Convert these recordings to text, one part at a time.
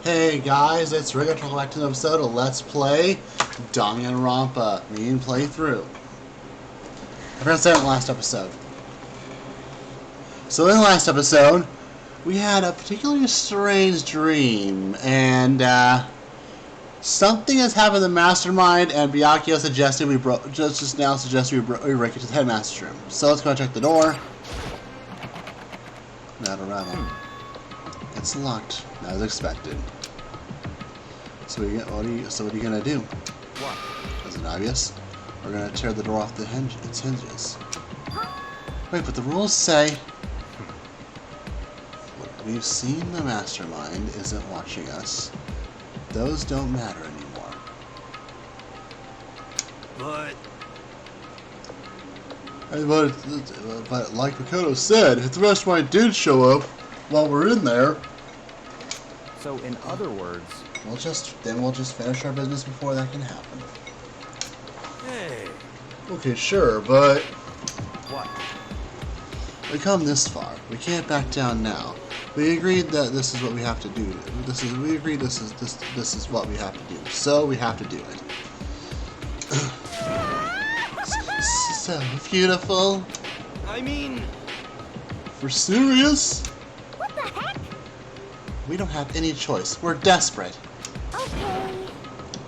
Hey guys, it's Rick. Welcome back to an episode of Let's Play Danganronpa Mean playthrough. I forgot to say it in the last episode. So in the last episode, we had a particularly strange dream, and something has happened in the mastermind, and Byakuya suggested we break it to the headmaster's room. So let's go check the door. Not a rattle. It's locked, as expected. So what are you gonna do? What? Is it obvious? We're gonna tear the door off its hinges. Wait, but the rules say what we've seen the mastermind isn't watching us. Those don't matter anymore. But like Makoto said, if the mastermind did show up while we're in there, so in other words, we'll just finish our business before that can happen. Hey. Okay, sure, but What? we come this far. We can't back down now. We agreed that this is what we have to do. We agreed this is what we have to do. So we have to do it. So beautiful. I mean, For serious? What the heck? We don't have any choice. We're desperate. Okay.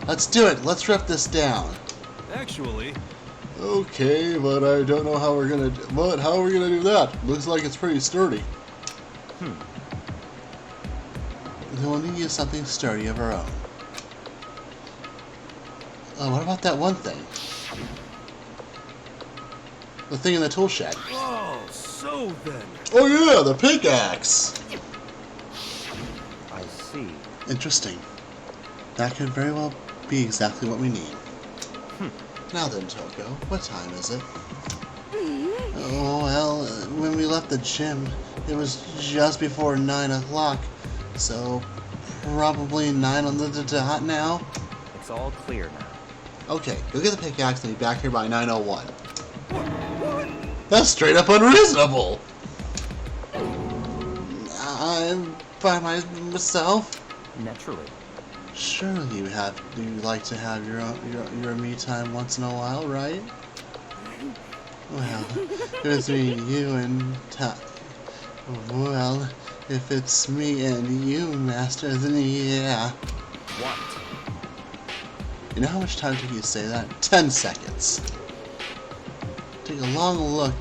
Let's do it. Let's rip this down. actually, Okay, but I don't know how we're gonna. But how are we gonna do that? Looks like it's pretty sturdy. We'll need to use something sturdy of our own. Oh, what about that one thing? The thing in the tool shed. oh, so then, Oh yeah, the pickaxe. I see. Interesting. That could very well be exactly what we need. Now then, Toko, what time is it? Oh, well, when we left the gym, it was just before 9 o'clock, so probably 9 on the dot now. It's all clear now. Okay, go get the pickaxe and be back here by 9:01. That's straight up unreasonable! I'm by myself. Naturally. Surely you like to have your me time once in a while, right? Well, if it's me, you, and well, if it's me and you, Master, then yeah. What? You know how much time it took you to say that? 10 seconds. Take a long look.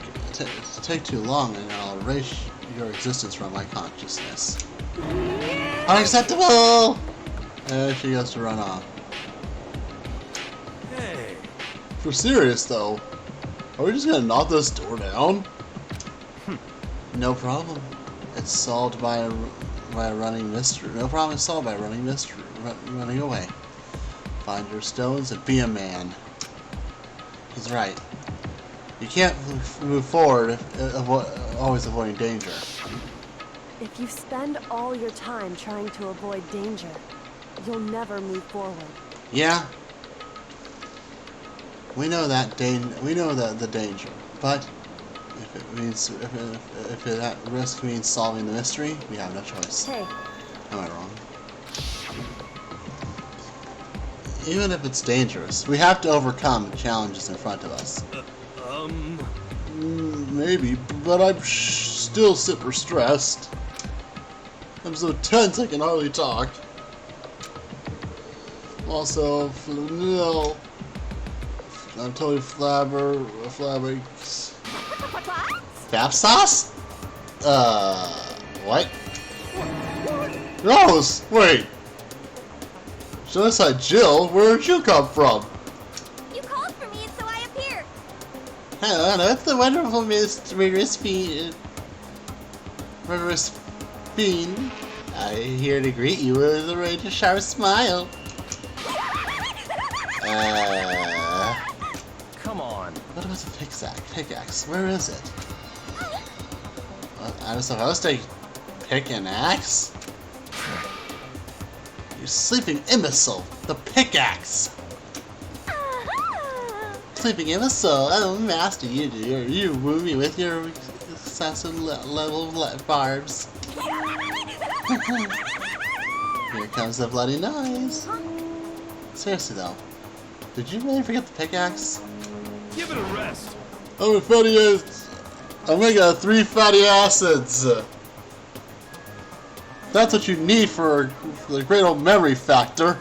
Take too long, and I'll erase your existence from my consciousness. Unacceptable! And she has to run off. Hey. For serious though, are we just gonna knock this door down? No problem. It's solved by a running mystery. No problem. It's solved by running mystery. Running away. Find your stones and be a man. He's right. You can't move forward always avoiding danger. If you spend all your time trying to avoid danger, you'll never move forward. Yeah. We know that the danger, but if it means if that risk means solving the mystery, we have no choice. Hey, Am I wrong? Even if it's dangerous, we have to overcome the challenges in front of us. Maybe, but I'm still super stressed. I'm so tense I can hardly talk. Also, no. I'm totally flabbing. Fap sauce? What? Rose, wait. So that's like Jill, where did you come from? you called for me, so I appeared. Hello, that's the wonderful Murderous Fiend. I'm here to greet you with a razor sharp smile. Come on. What about the pickaxe? Where is it? I was supposed to pick an axe? You sleeping imbecile! The pickaxe! Sleeping imbecile! Oh, master, you woo me with your assassin level barbs. Here comes the bloody nose. Seriously though, did you really forget the pickaxe? Give it a rest. Oh, fatty acids. Omega 3 fatty acids. That's what you need for the great old memory factor.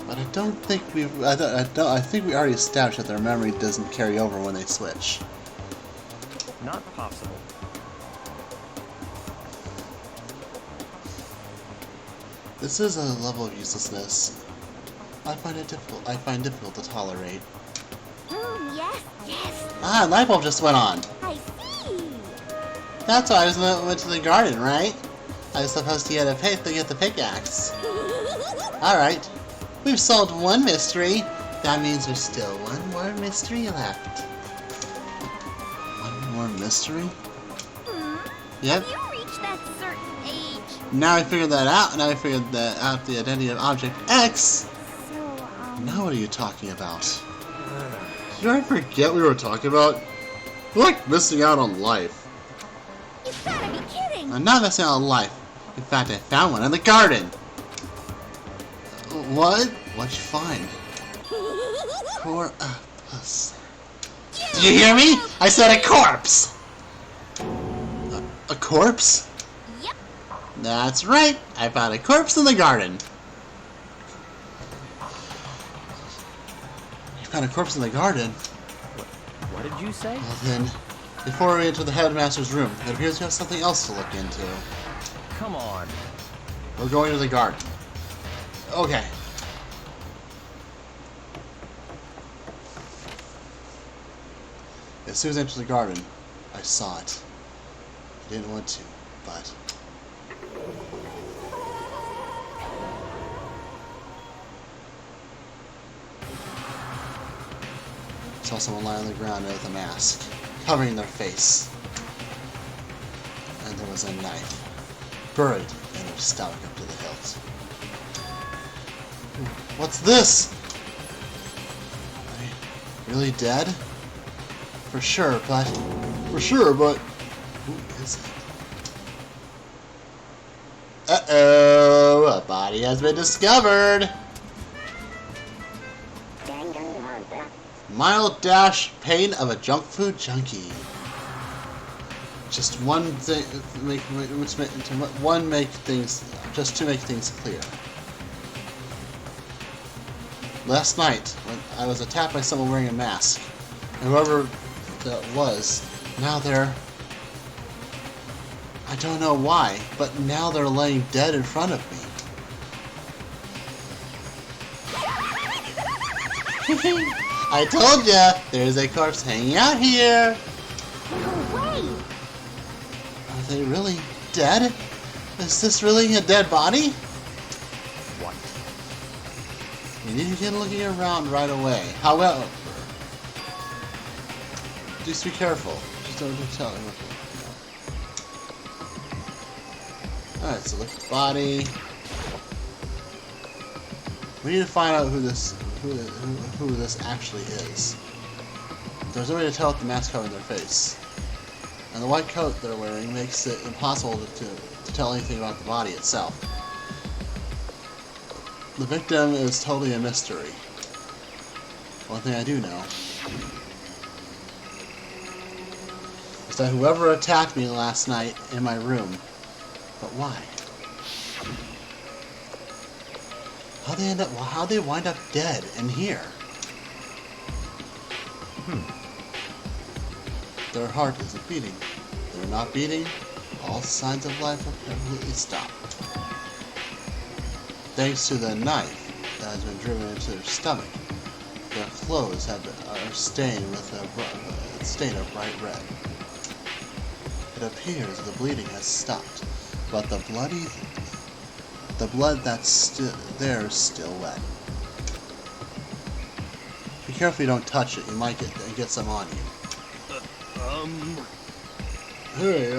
But I don't think we've. I think we already established that their memory doesn't carry over when they switch. Not possible. This is a level of uselessness I find difficult to tolerate. Yes, yes, Ah, light bulb just went on. I see. That's why I went to the garden, right? I was supposed to get the pickaxe. Alright. We've solved one mystery. That means there's still one more mystery left. One more mystery? Yep. You reached that certain age. Now I figured that out. Now I figured out the identity of Object X. So, Now what are you talking about? Did I forget we were talking about? You're like missing out on life. you gotta be kidding. I'm not missing out on life. In fact, I found one in the garden. What? What'd you find? Corpus. Did you hear me? I said a corpse! A corpse? Yep. That's right. I found a corpse in the garden. You found a corpse in the garden? What did you say? Well then, before we enter the headmaster's room, it appears we have something else to look into. Come on. We're going to the garden. Okay. As soon as I entered the garden, I saw it. I didn't want to, but... I saw someone lie on the ground with a mask, covering their face. And there was a knife, buried in their stomach up to the hilt. What's this? Are they really dead? For sure, but who is it? Uh-oh, a body has been discovered. Danganronpa. Mild dash pain of a junk food junkie. Just one thing, just to make things clear. Last night, when I was attacked by someone wearing a mask, and whoever that was, now they're... I don't know why, but now they're laying dead in front of me. I told ya, there's a corpse hanging out here. No way. Are they really dead? Is this really a dead body? What? You need to begin looking around right away. However, just be careful. Just don't tell him. Alright, so look at the body. We need to find out who this actually is. There's no way to tell with the mask covering their face. And the white coat they're wearing makes it impossible to tell anything about the body itself. The victim is totally a mystery. One thing I do know is that whoever attacked me last night in my room, but why? How'd they wind up dead in here? Their heart isn't beating. They're not beating. All signs of life have completely stopped. Thanks to the knife that has been driven into their stomach, their clothes are stained with a stain of bright red. It appears the bleeding has stopped, but the blood that's there is still wet. Be careful you don't touch it. You might get some on you. Hey,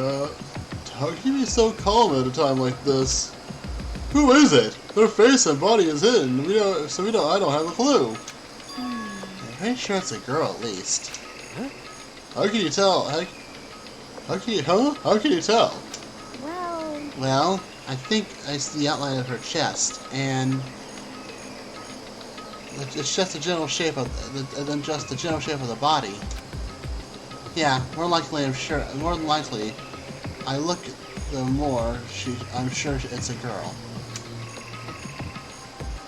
how can you be so calm at a time like this? Who is it? Their face and body is hidden. I don't have a clue. I'm pretty sure it's a girl at least. Huh? How can you tell? How can you tell? Well, Well, I think I see the outline of her chest, and it's just the general shape of the body. Yeah, more likely, I'm sure. More than likely, I look the more I'm sure it's a girl.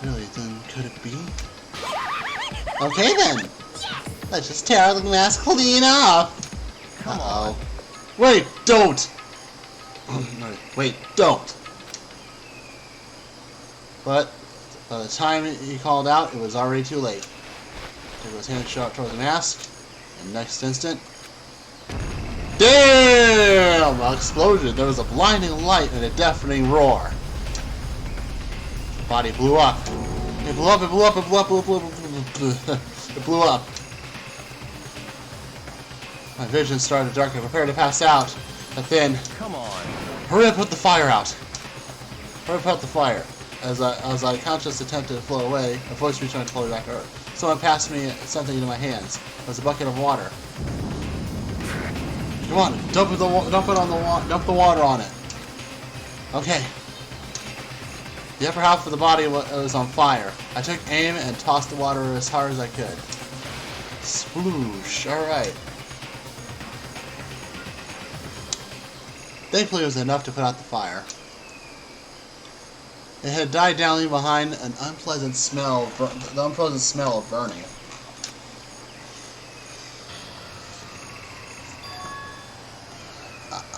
Really? Then could it be? Okay then. Let's just tear the mask clean off. Come on. Wait, don't. Wait, don't. But by the time he called out, it was already too late. Took his hand shot toward the mask, and next instant, damn! An explosion. There was a blinding light and a deafening roar. The body blew up. It blew up. It blew up. It blew up. It blew up. It blew up. My vision started to darken. I prepared to pass out, but then, Come on. hurry up, put the fire out. Hurry up, put the fire. As I conscious attempted to flow away, a voice returned to pull me back to earth. Someone passed me something into my hands. It was a bucket of water. Come on, dump the water on it. Okay. The upper half of the body was on fire. I took aim and tossed the water as hard as I could. Sploosh. All right. Thankfully, it was enough to put out the fire. It had died down, leaving behind an unpleasant smell. The unpleasant smell of burning.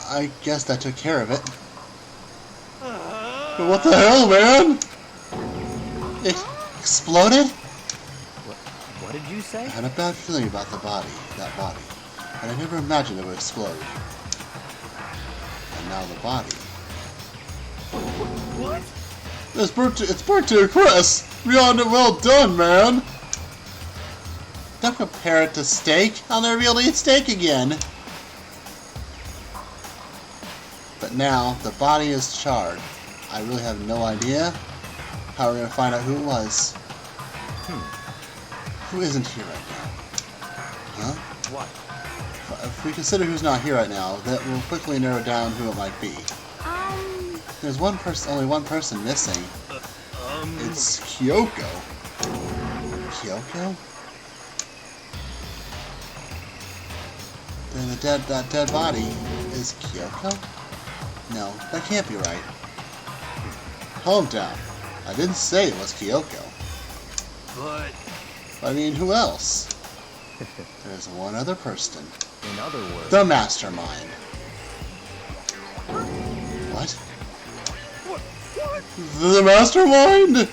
I guess that took care of it. But what the hell, man? It exploded? What did you say? I had a bad feeling about that body. And I never imagined it would explode. And now the body. What? It's burnt to a crisp! Beyond it, well done, man! Don't compare it to steak. I'll never be able to eat steak again. But now, the body is charred. I really have no idea how we're going to find out who it was. Who isn't here right now? Huh? What? If we consider who's not here right now, that will quickly narrow down who it might be. There's only one person missing. It's Kyoko. Kyoko? Then that dead body is Kyoko? No, that can't be right. Calm down. I didn't say it was Kyoko. But I mean, who else? There's one other person. in other words, The Mastermind. What? What? The Mastermind?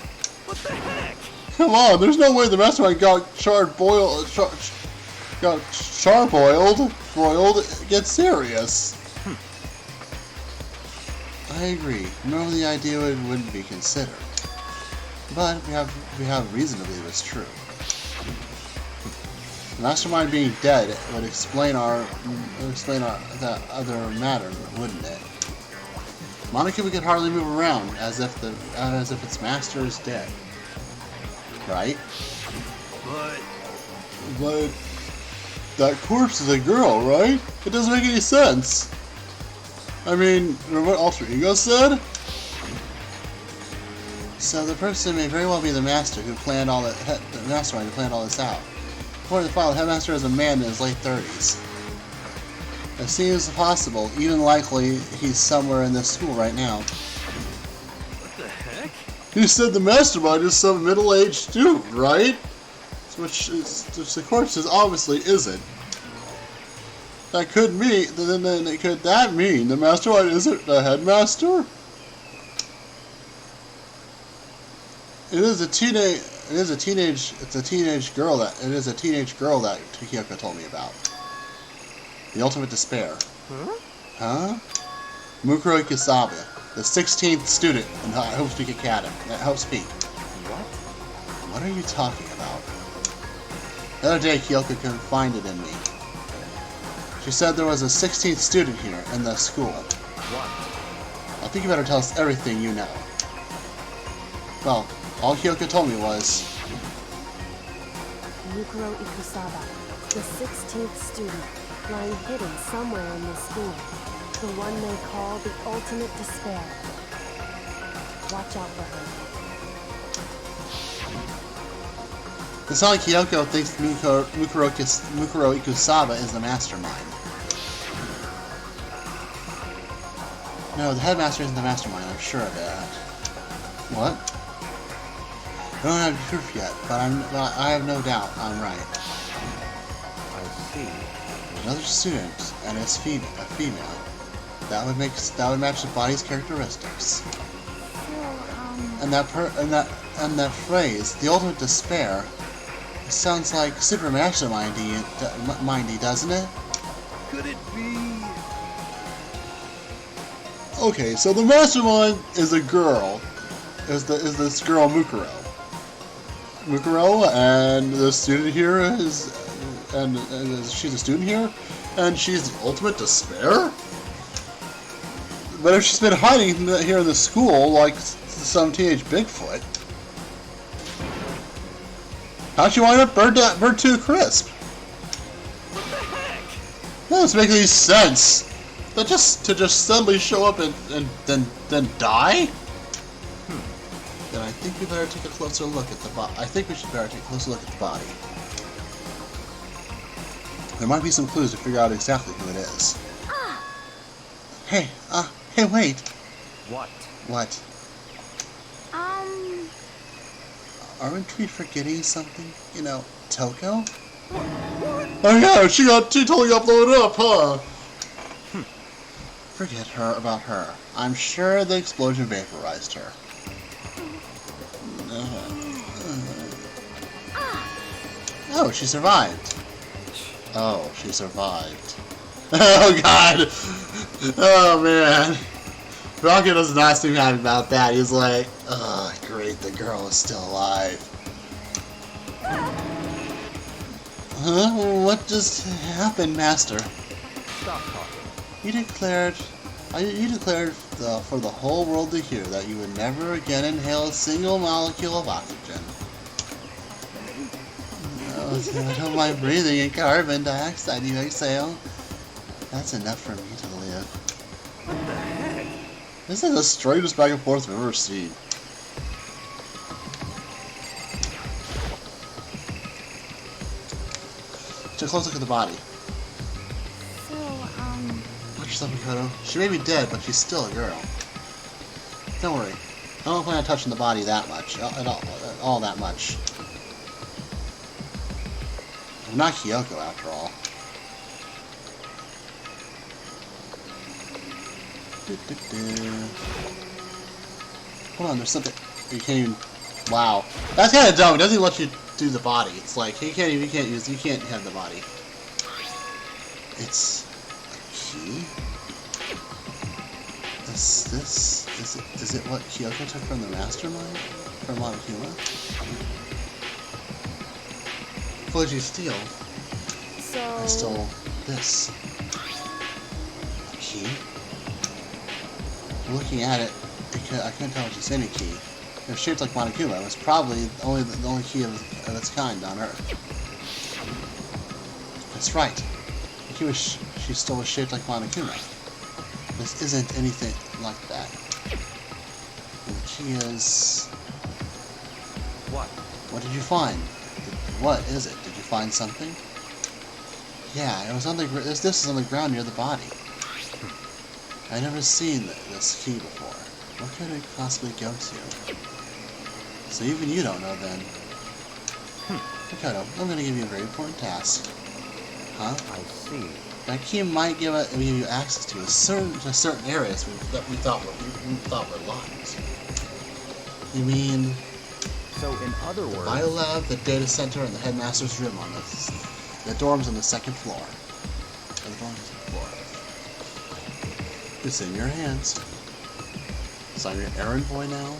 What the heck? Come on, there's no way the Mastermind got broiled. Get serious. I agree. Normally the idea wouldn't be considered, but we have reason to believe it's true. The Mastermind being dead would explain that other matter, wouldn't it? Monokuma could hardly move around, as if its master is dead. Right? But that corpse is a girl, right? It doesn't make any sense. I mean, what Alter Ego said? So the person may very well be the master who planned all that. The mastermind who planned all this out. According to the file, the headmaster is a man in his late 30s. It seems possible, even likely, he's somewhere in this school right now. What the heck? You said the mastermind is some middle-aged student, right? Which the corpse obviously isn't. That could mean. Then could that mean the mastermind isn't the headmaster? It is a teenage girl that Kyoko told me about. The ultimate despair. Huh? Mukuro Ikusabe, the 16th student in Hope's Peak Academy. Hope's Peak. What? What are you talking about? The other day, Kyoko confided in me. She said there was a 16th student here in the school. What? I think you better tell us everything you know. Well, all Kyoko told me was... Mukuro Ikusaba, the 16th student, lying hidden somewhere in this school. The one they call the ultimate despair. Watch out for her. It's not like Kyoko thinks Mukuro Ikusaba is the mastermind. No, the headmaster isn't the mastermind, I'm sure of that. What? I don't have proof yet, but I have no doubt I'm right. I see. Another student, and it's a female. That would match the body's characteristics. And that phrase, the ultimate despair, sounds like super mastermindy, doesn't it? Could it be? Okay, so the mastermind is a girl. Is this girl Mukuro? And the student here is, and she's a student here, and she's the ultimate despair. But if she's been hiding here in the school like some teenage Bigfoot, how'd she wind up burnt to a crisp? What the heck? That doesn't make any sense. To just suddenly show up and then die? Then I think we better take a closer look at the body. I think we should better take a closer look at the body. There might be some clues to figure out exactly who it is. Hey, wait. What? What? Aren't we forgetting something? You know, Toko? Oh yeah, she totally got blown up, huh? Forget about her. I'm sure the explosion vaporized her. Oh, she survived. Oh, she survived. Oh god! Oh man! Rocket does not seem happy about that. He's like, oh great, the girl is still alive. Huh? What just happened, Master? Stop talking. You declared for the whole world to hear that you would never again inhale a single molecule of oxygen. I don't mind breathing in carbon dioxide you exhale. That's enough for me to live. What the heck? This is the strangest back and forth I've ever seen. Take a close look at the body. Watch yourself, Mikoto. She may be dead, but she's still a girl. Don't worry. I don't plan on touching the body that much. All that much. I'm not Kyoko, after all. Hold on, there's something. You can't even. Wow, that's kind of dumb. It doesn't even let you do the body. It's like you can't have the body. It's a key. Is it what Kyoko took from the mastermind from Monokuma? What did you steal? I stole this. A key? Looking at it, I couldn't tell it was just any key. It was shaped like Monokuma. It was probably the only key of its kind on Earth. That's right. The key she stole was shaped like Monokuma. This isn't anything like that. And the key is... What? What did you find? What is it? Did you find something? Yeah, it was on the. This is on the ground near the body. I never seen this key before. What could it possibly go to? So even you don't know then. Mikoto, I'm gonna give you a very important task. Huh? I see. That key might give you access to certain areas that we thought were locked. You mean? So in other words, The biolab, the data center, and the headmaster's room on the dorms on the second floor. The dorms on the second floor. It's in your hands. So I'm your errand boy now.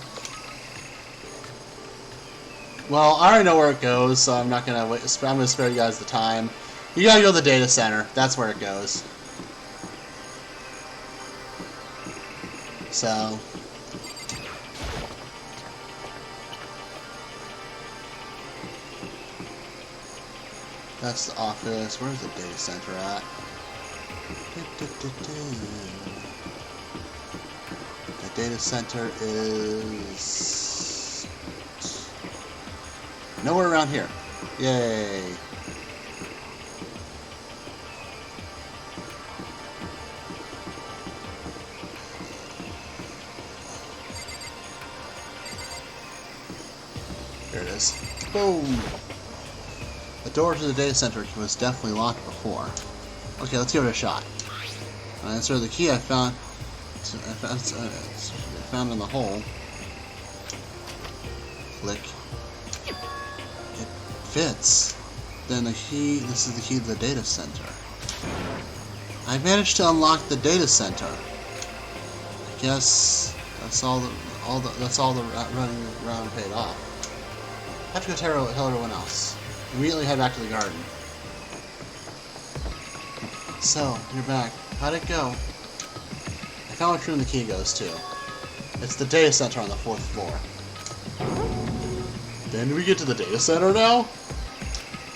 Well, I already know where it goes, so I'm not gonna wait. I'm gonna spare you guys the time. You gotta go to the data center. That's where it goes. So. That's the office. Where's the data center at? The data center is nowhere around here. Yay. There it is. Boom! The door to the data center was definitely locked before. Okay, let's give it a shot. I inserted the key I found in the hole. Click. It fits. Then the key. This is the key to the data center. I managed to unlock the data center. I guess that's all the running around paid off. I have to go tell everyone else. Immediately head back to the garden. So, you're back. How'd it go? I found which room the key goes to. It's the data center on the 4th floor. Then we get to the data center now?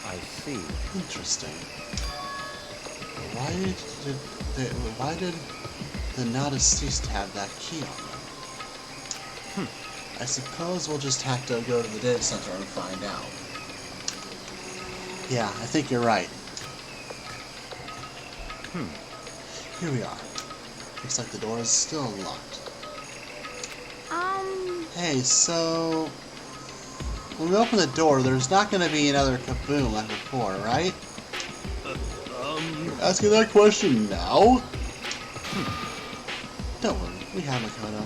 I see. Interesting. Why did the Nada cease to have that key on them? I suppose we'll just have to go to the data center and find out. Yeah, I think you're right. Here we are. Looks like the door is still locked. Hey, so when we open the door, there's not going to be another kaboom like before, right? You're asking that question now? Don't worry, we have Makoto.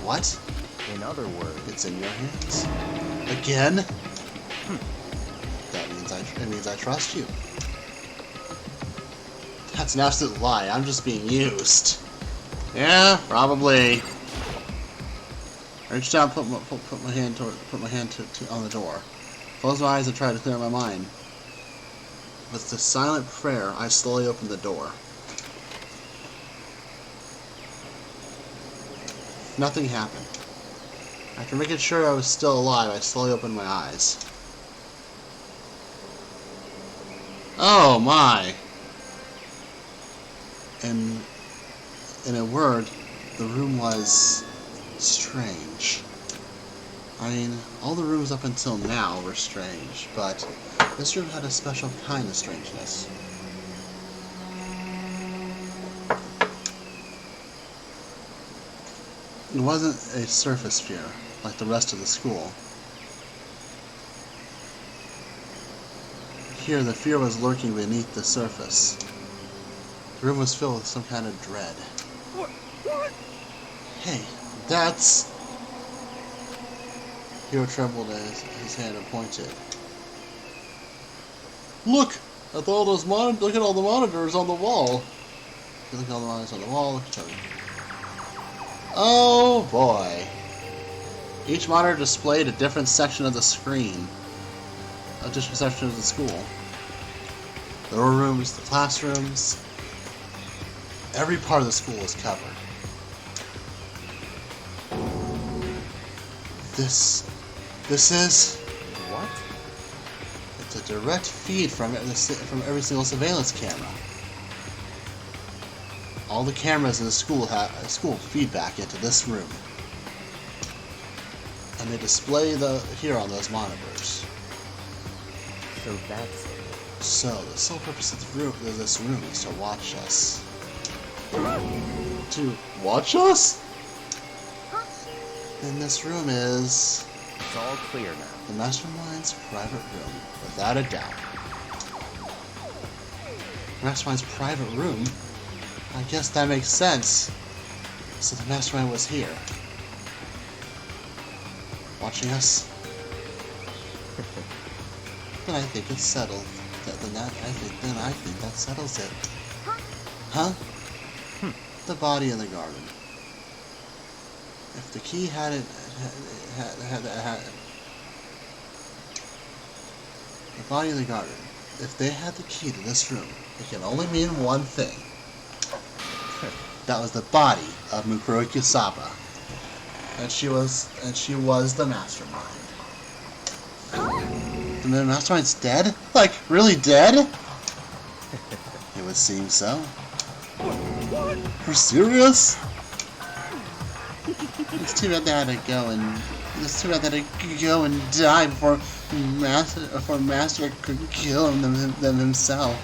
What? In other words, It's in your hands. Again? That means I trust you. That's an absolute lie. I'm just being used. Yeah, probably. I reached down, put my hand on the door. Closed my eyes and tried to clear my mind. With the silent prayer, I slowly opened the door. Nothing happened. After making sure I was still alive, I slowly opened my eyes. Oh my! And in a word, the room was strange. I mean, all the rooms up until now were strange, but this room had a special kind of strangeness. It wasn't a surface fear, like the rest of the school. Here, the fear was lurking beneath the surface. The room was filled with some kind of dread. What? Hey, that's... Hiro trembled as his hand and pointed. Look! Look at all the monitors on the wall! You look at all the monitors on the wall, look at each other. Oh boy! Each monitor displayed a different section of the screen. A different section of the school. The rooms, the classrooms. Every part of the school was covered. This is... What? It's a direct feed from every single surveillance camera. All the cameras in the school have feedback into this room. And they display here on those monitors. So that's it. So, the sole purpose of this room is to watch us. To watch us? And this room is... It's all clear now. the Mastermind's private room, without a doubt. Mastermind's private room? I guess that makes sense. So the Mastermind was here. Watching us? Then I think it's settled. Then I think that settles it. Huh? The body in the garden. If the key hadn't the body in the garden. If they had the key to this room, it can only mean one thing. That was the body of Mukuro Kisaba. And she was the Mastermind. And the Mastermind's dead? Like, really dead? It would seem so. What? For serious? It's too bad they had to go and die before Master could kill them himself.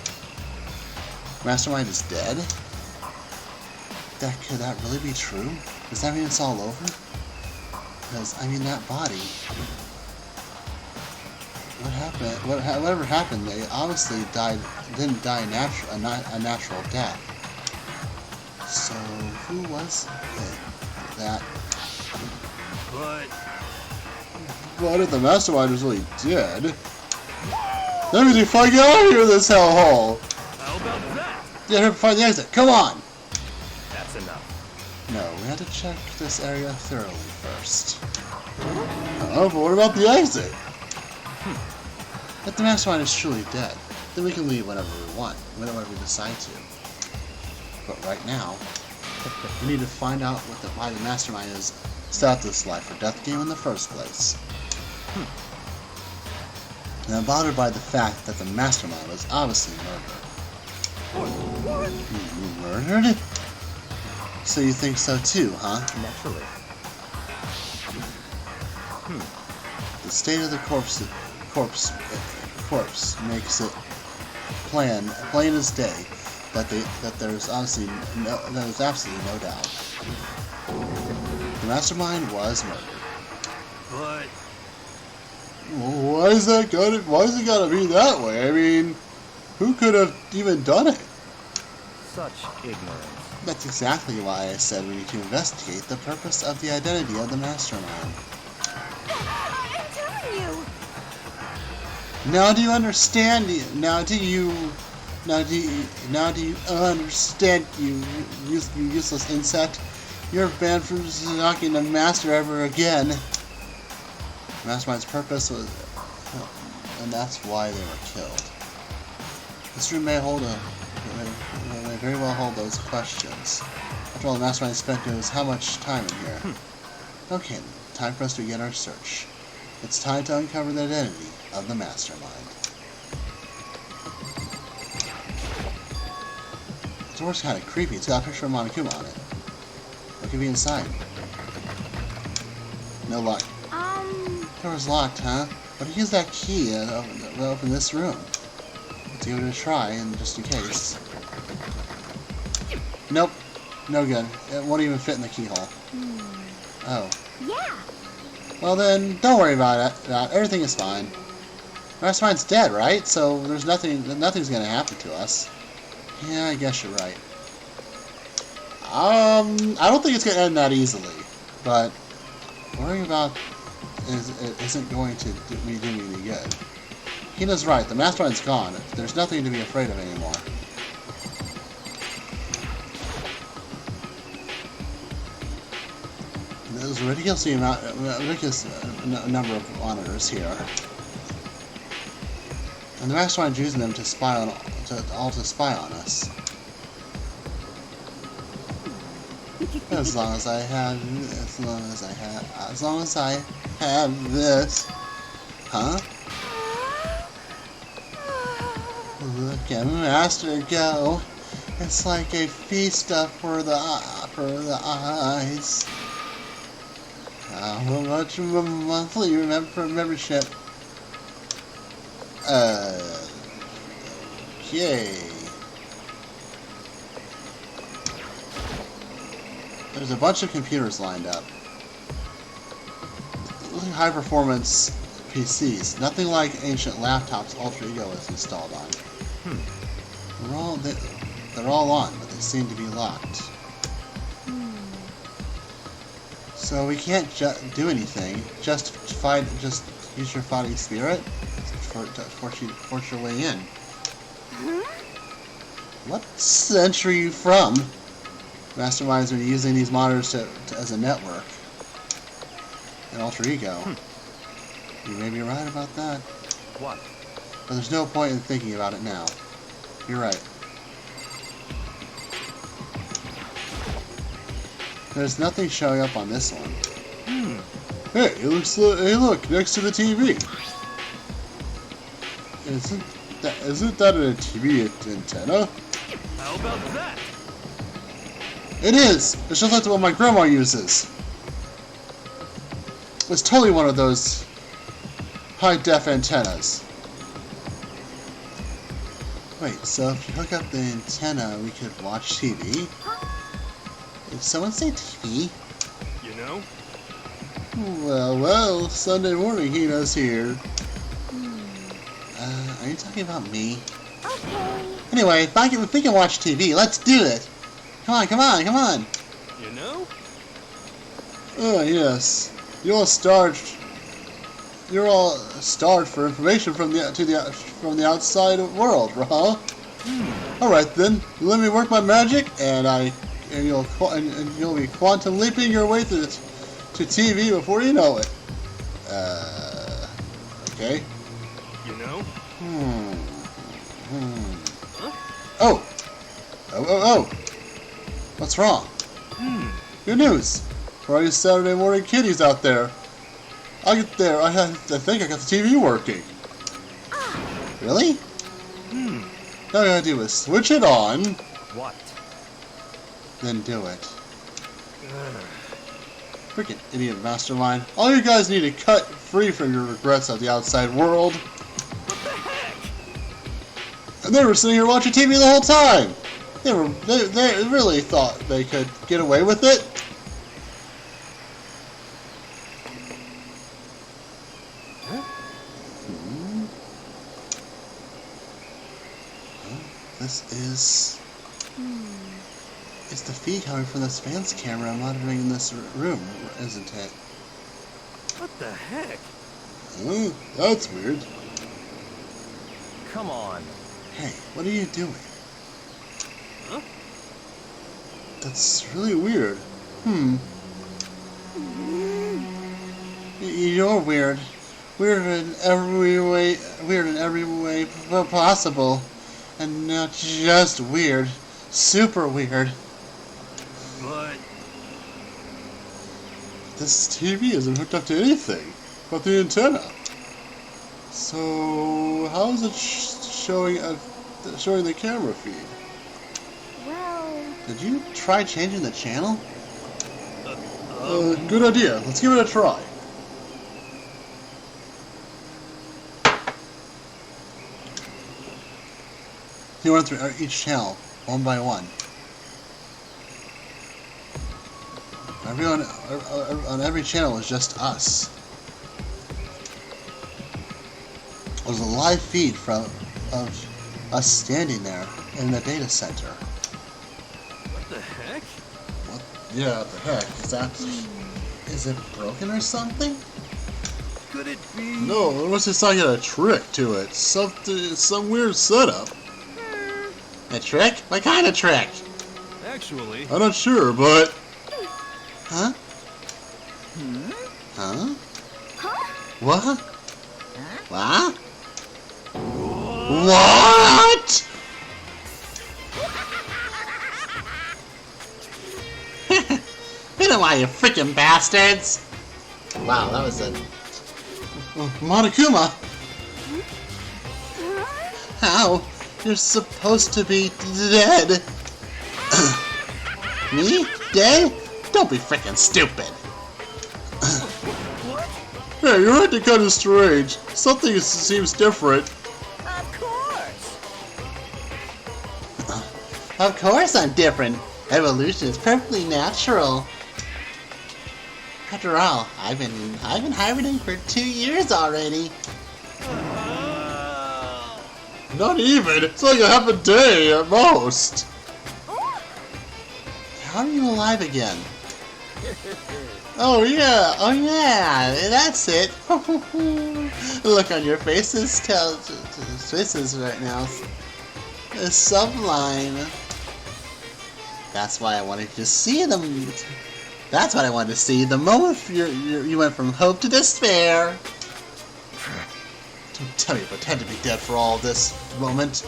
Mastermind is dead? Could that really be true? Does that mean it's all over? Because I mean that body. What happened? Whatever happened? They obviously didn't die a natural death. So who was that? But if the Mastermind was really dead, that means we finally get out of here, this hellhole. How about that? Get her to find the exit. Come on. That's enough. No, we had to check this area thoroughly first. Oh, but what about the exit? If the Mastermind is truly dead, then we can leave whenever we want, whenever we decide to. But right now, we need to find out why the Mastermind is set this life or death game in the first place. And I'm bothered by the fact that the Mastermind was obviously murdered. Murdered? So you think so too, huh? Naturally. The state of the corpse makes it plain as day that there's absolutely no doubt. The Mastermind was murdered. But Why is it gotta be that way? I mean, who could have even done it? such ignorance. That's exactly why I said we need to investigate the purpose of the identity of the Mastermind. I'm telling you. Now do you understand? Now do you understand? You useless insect! You're banned from talking to Master ever again. Mastermind's purpose was, and that's why they were killed. This room may very well hold those questions. After all, the Mastermind spent how much time in here? Okay, time for us to begin our search. It's time to uncover the identity of the Mastermind. The door's kind of creepy. It's got a picture of Monokuma on it. What could be inside? No luck. The door's locked, huh? But use that key to open this room. Let's give it a try, and just in case. Nope. No good. It won't even fit in the keyhole. Oh. Yeah. Well then, don't worry about it. Everything is fine. Mastermind's dead, right? So there's nothing's gonna happen to us. Yeah, I guess you're right. I don't think it's gonna end that easily, but worrying about isn't going to do me any good. Hina's right. The Mastermind's gone. There's nothing to be afraid of anymore. There's a ridiculous number of monitors here, and the Mastermind's using them to spy on us. As long as I have this, huh? Look at Master go! It's like a feast for the eyes. How much of a monthly membership? Okay. There's a bunch of computers lined up. High performance PCs. Nothing like ancient laptops Ultra Ego is installed on. They're all on, but they seem to be locked. So we can't do anything. Just use your fighting spirit to force your way in. What century are you from? Mastermind's been using these monitors as a network. An alter ego. You may be right about that. What? But there's no point in thinking about it now. You're right. There's nothing showing up on this one. Hey, hey, look, next to the TV. Isn't that a TV antenna? How about that? It is! It's just like the one my grandma uses. was totally one of those high-def antennas. Wait, so if you hook up the antenna, we could watch TV? Did someone say TV? You know? Well, Sunday morning Hina's here. Are you talking about me? Okay. Anyway, if we can watch TV, let's do it! Come on, come on, come on! You know? Oh, yes. You're all starved for information from the outside world, huh? Alright then, let me work my magic, and you'll be quantum leaping your way to TV before you know it. Okay. You know? Oh! What's wrong? Good news! For all you Saturday morning kiddies out there. I think I got the TV working. Really? All you gotta do is switch it on, What? then do it. Freaking idiot mastermind. All you guys need to cut free from your regrets of the outside world. What the heck? And they were sitting here watching TV the whole time. They really thought they could get away with it. This is... It's the feed coming from this fan's camera monitoring this room, isn't it? What the heck? Oh, that's weird. Come on. Hey, what are you doing? Huh? That's really weird. You're weird. Weird in every way possible. And not just weird. Super weird. But... This TV isn't hooked up to anything but the antenna. So how is it showing the camera feed? Well... Did you try changing the channel? Good idea. Let's give it a try. You run through each channel, one by one. Everyone on every channel is just us. There's a live feed of us standing there in the data center. What the heck? What? Yeah, what the heck? Is it broken or something? Could it be... No, unless it's not got a trick to it. Some weird setup. A trick? What kind of trick? Actually... I'm not sure, but... Huh? Huh? What? What? What? Get away, you freaking bastards! Wow, that was a... Monokuma! How? You're supposed to be dead! Me? Dead? Don't be freaking stupid! Hey, you're acting kind of strange. Something seems different. Of course! Of course I'm different. Evolution is perfectly natural. After all, I've been hibernating for 2 years already. Not even. It's like a half a day at most. How are you alive again? Oh yeah, that's it. The look on your faces tells faces right now. It's sublime. That's why I wanted to see them. That's what I wanted to see. The moment you went from hope to despair. Don't tell me you pretend to be dead for all this moment.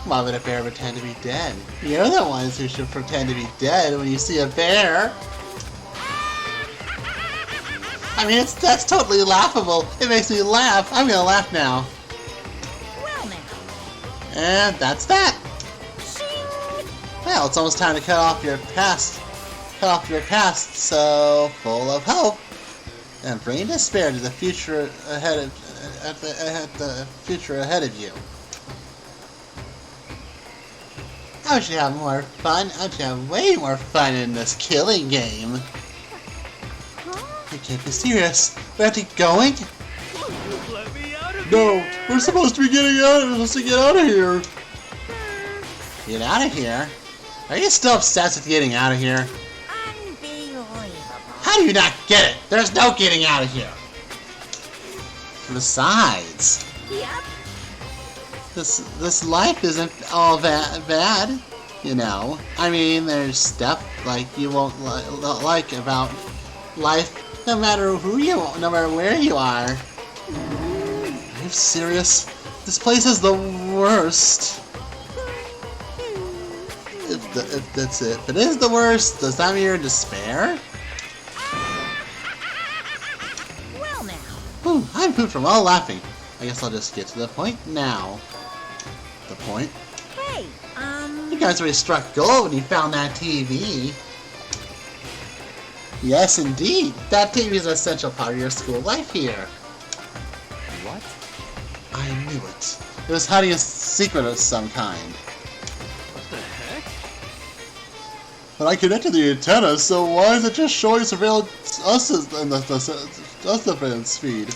Why would a bear pretend to be dead? You're the ones who should pretend to be dead when you see a bear. I mean, that's totally laughable. It makes me laugh. I'm gonna laugh now. Well now. And that's that. Well, it's almost time to cut off your past cut off your past so full of hope, and bring despair to the future ahead of the future ahead of you. I wish you have more fun. I wish you have way more fun in this killing game. You can't be serious. We have to get going? Let me out of No, here! we're supposed to be getting out. We're supposed to get out of here. Get out of here? Are you still obsessed with getting out of here? Unbelievable. How do you not get it? There's no getting out of here. Besides, Yep. this life isn't all that bad, you know. I mean, there's stuff like you won't like about life, no matter who you are, no matter where you are. Are you serious? This place is the worst. If that's it. If it is the worst, does that mean you're in despair? Well now. Ooh, I'm pooped from all laughing. I guess I'll just get to the point now. The point? Hey, You guys already struck gold when you found that TV. Yes, indeed. That TV is an essential part of your school life here. What? I knew it. It was hiding a secret of some kind. What the heck? But I connected the antenna, so why is it just showing surveillance us in the fans feed?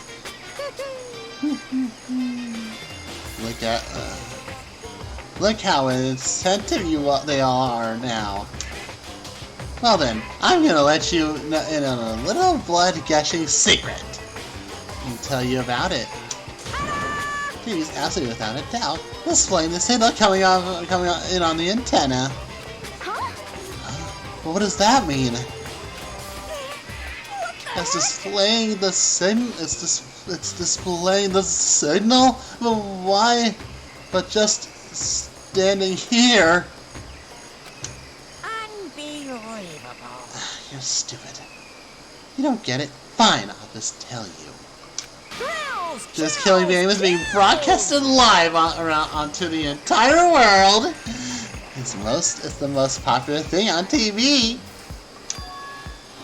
Look how attentive they all are now. Well then, I'm gonna let you in on a little blood-gushing secret and tell you about it. Please, absolutely without a doubt, displaying the signal coming in on the antenna. Well, what does that mean? It's displaying the signal. It's displaying the signal. But why? But just standing here. unbelievable. You're stupid. You don't get it. Fine, I'll just tell you. Thrills, This killing game is being broadcasted live onto the entire world. It's the most popular thing on TV.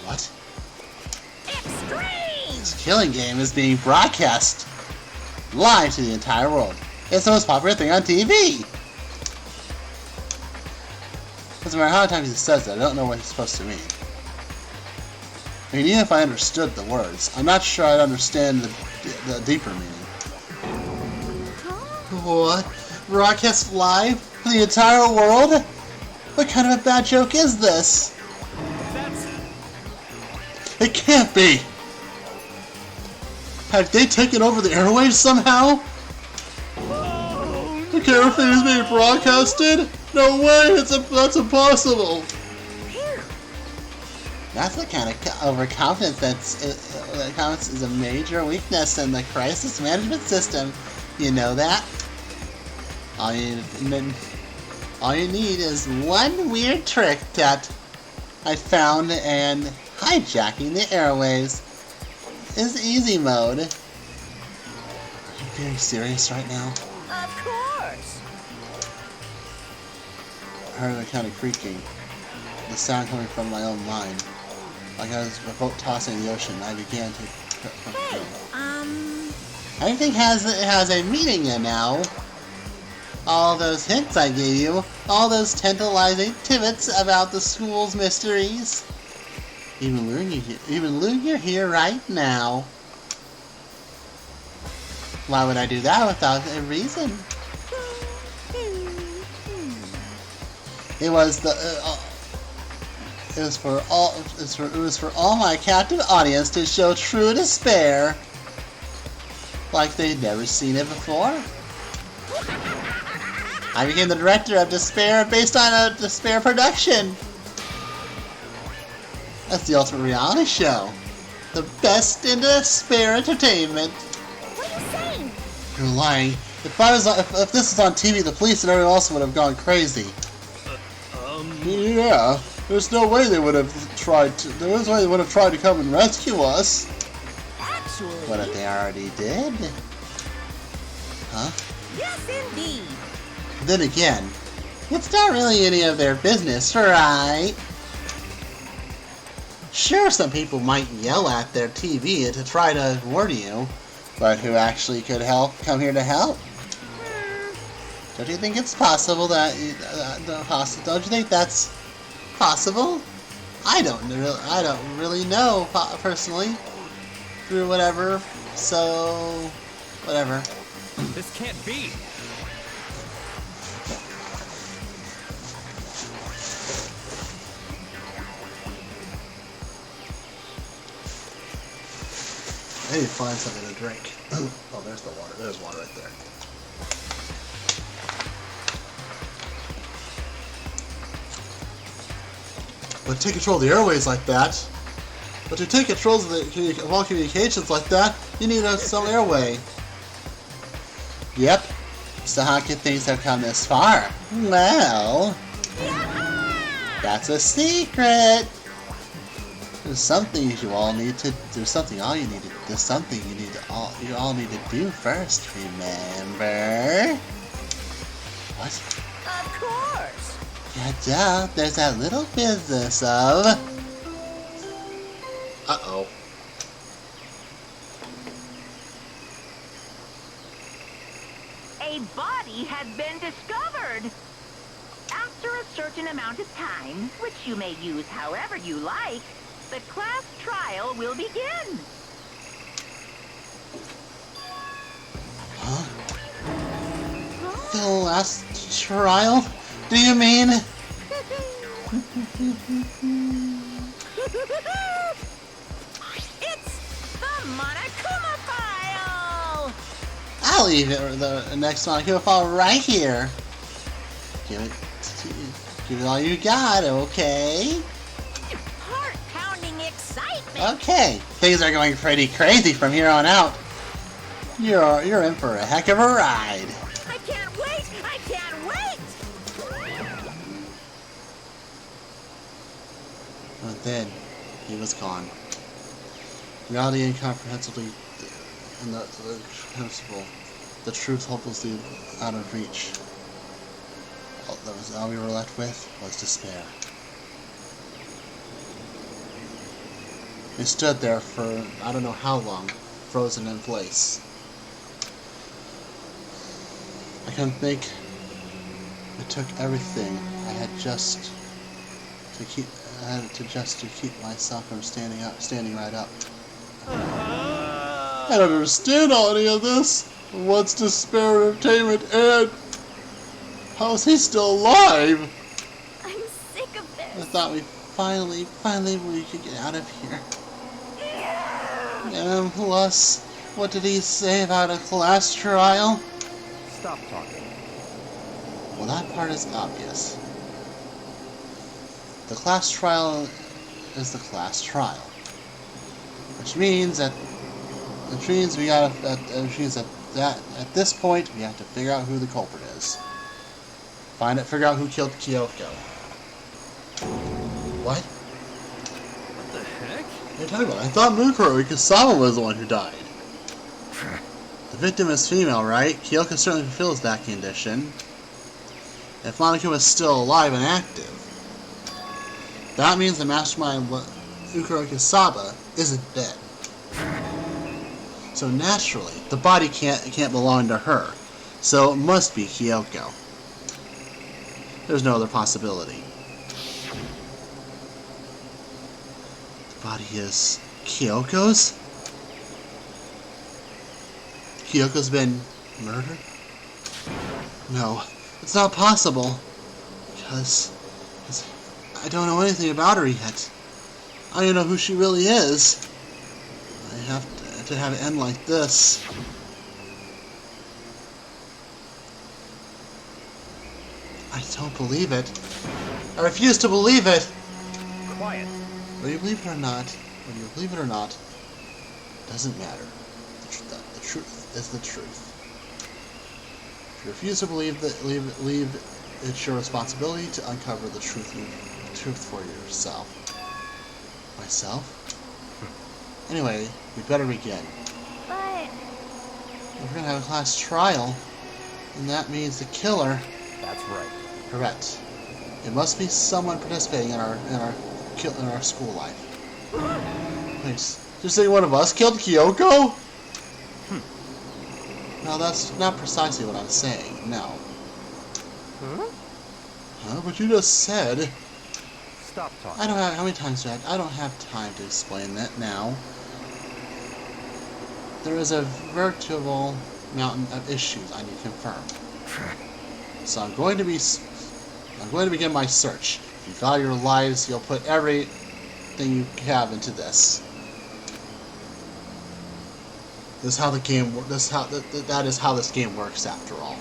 What? Extreme. This killing game is being broadcast live to the entire world. It's the most popular thing on TV. Doesn't matter how many times he says it, I don't know what he's supposed to mean. I mean, even if I understood the words, I'm not sure I'd understand the deeper meaning. What? Broadcast live to the entire world? What kind of a bad joke is this? That's... It can't be! Have they taken over the airwaves somehow? The camera feed is being broadcasted? No way! That's impossible! That's the kind of overconfidence that counts as a major weakness in the crisis management system. You know that? All you need is one weird trick that I found, and hijacking the airwaves is easy mode. Are you being serious right now? Of course. I heard it kind of creaking. The sound coming from my own mind. Like I was a boat tossing in the ocean, I began to... Hey, Everything has a meaning now. All those hints I gave you, all those tantalizing tidbits about the school's mysteries. Even Loon, you're here right now. Why would I do that without a reason? It was for all my captive audience to show true despair, like they'd never seen it before. I became the director of Despair based on a Despair production. That's the ultimate reality show. The best in Despair entertainment. what are you saying? You're lying. If this was on TV, the police and everyone else would have gone crazy. Yeah, there's no way they would have tried to. There was no way they would have tried to come and rescue us. Actually, What if they already did? Huh? yes indeed. Then again, it's not really any of their business, right? Sure, some people might yell at their TV to try to warn you, but who actually could help? Come here to help? Don't you think it's possible that? Don't you think that's possible? I don't really know personally. Through whatever, so whatever. This can't be. I need to find something to drink. Oh, there's the water. There's water right there. But to take control of the airways like that, but to take control of all communications like that, you need some airway. Yep. So how can things have come this far? Well, that's a secret. There's something you all need to. There's something you all need to do first. Remember? What? Of course. Yeah, duh. There's that little business of. Uh-oh. A body has been discovered. After a certain amount of time, which you may use however you like, the class trial will begin. Huh? The last trial? Do you mean? It's the Monokuma file! I'll leave it the next Monokuma file right here. Give it all you got, okay? Heart-pounding excitement! Okay, things are going pretty crazy from here on out. You're in for a heck of a ride. I can't wait! I can't wait! But then, he was gone. Reality incomprehensibly, and the principle, the truth hopelessly out of reach. All we were left with was despair. We stood there for I don't know how long, frozen in place. I couldn't think. It took everything I had just to keep myself from standing right up. I don't understand any of this. What's despair entertainment and how is he still alive? I'm sick of I this. thought we finally we could get out of here. And plus, what did he say about a class trial? Stop talking. Well, that part is obvious. The class trial is the class trial, which means that at this point we have to figure out who the culprit is. Figure out who killed Kyoko. What? What the heck? What are you talking about? I thought Mukuro Ikusawa was the one who died. The victim is female, right? Kyoko certainly fulfills that condition. If Monokuma is still alive and active, that means the mastermind Mukuro Ikusawa isn't dead. So naturally, the body can't belong to her. So it must be Kyoko. There's no other possibility. The body is Kyoko's? Kyoko's been murdered? No, it's not possible. Because I don't know anything about her yet. I don't know who she really is. I have to have it end like this. I don't believe it. I refuse to believe it. Quiet. Whether you believe it or not, doesn't matter. The truth is the truth. If you refuse to believe that, leave it's your responsibility to uncover the truth for yourself. Myself? Anyway, we better begin. But We're gonna have a class trial, and that means the killer. That's right. Correct. It must be someone participating in our school life. Wait, you say one of us killed Kyoko? No, that's not precisely what I'm saying. No. Huh? Huh? But you just said. Stop talking. I don't have. How many times do I don't have time to explain that now. There is a veritable mountain of issues I need to confirm. So I'm going to begin my search. If you value your lives, you'll put everything you have into this. This is how the game. That is how this game works, after all.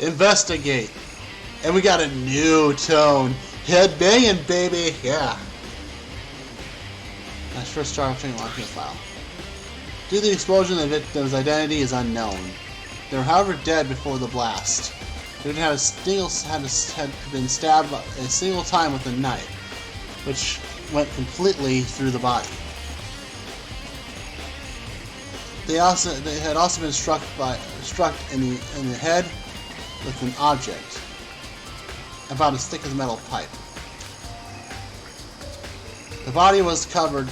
Investigate, and we got a new tone. Head banging, baby. Yeah. Let's first start off unlocking the file. Due to the explosion, the victim's identity is unknown. They were, however, dead before the blast. They had been stabbed a single time with a knife, which went completely through the body. They had also been struck in the head with an object about as thick as a metal pipe. The body was covered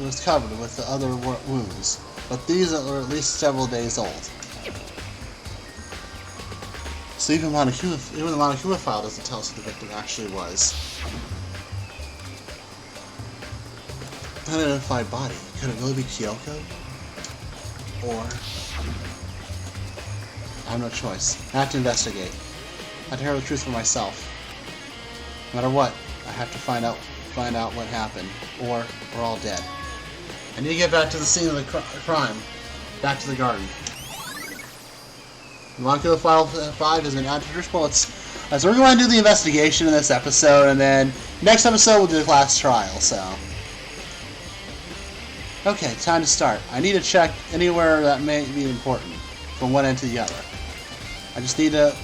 with the other wounds, but these are at least several days old. So even the Monokuma file doesn't tell us who the victim actually was. Unidentified body. Could it really be Kyoko? Or I have no choice. I have to investigate. I have to hear the truth for myself. No matter what, I have to find out what happened, or we're all dead. I need to get back to the scene of the crime. Back to the garden. Monokuma File 5 has been added to your bullets. So we're going to do the investigation in this episode, and then next episode we'll do the class trial, so. Okay, time to start. I need to check anywhere that may be important, from one end to the other. I just need to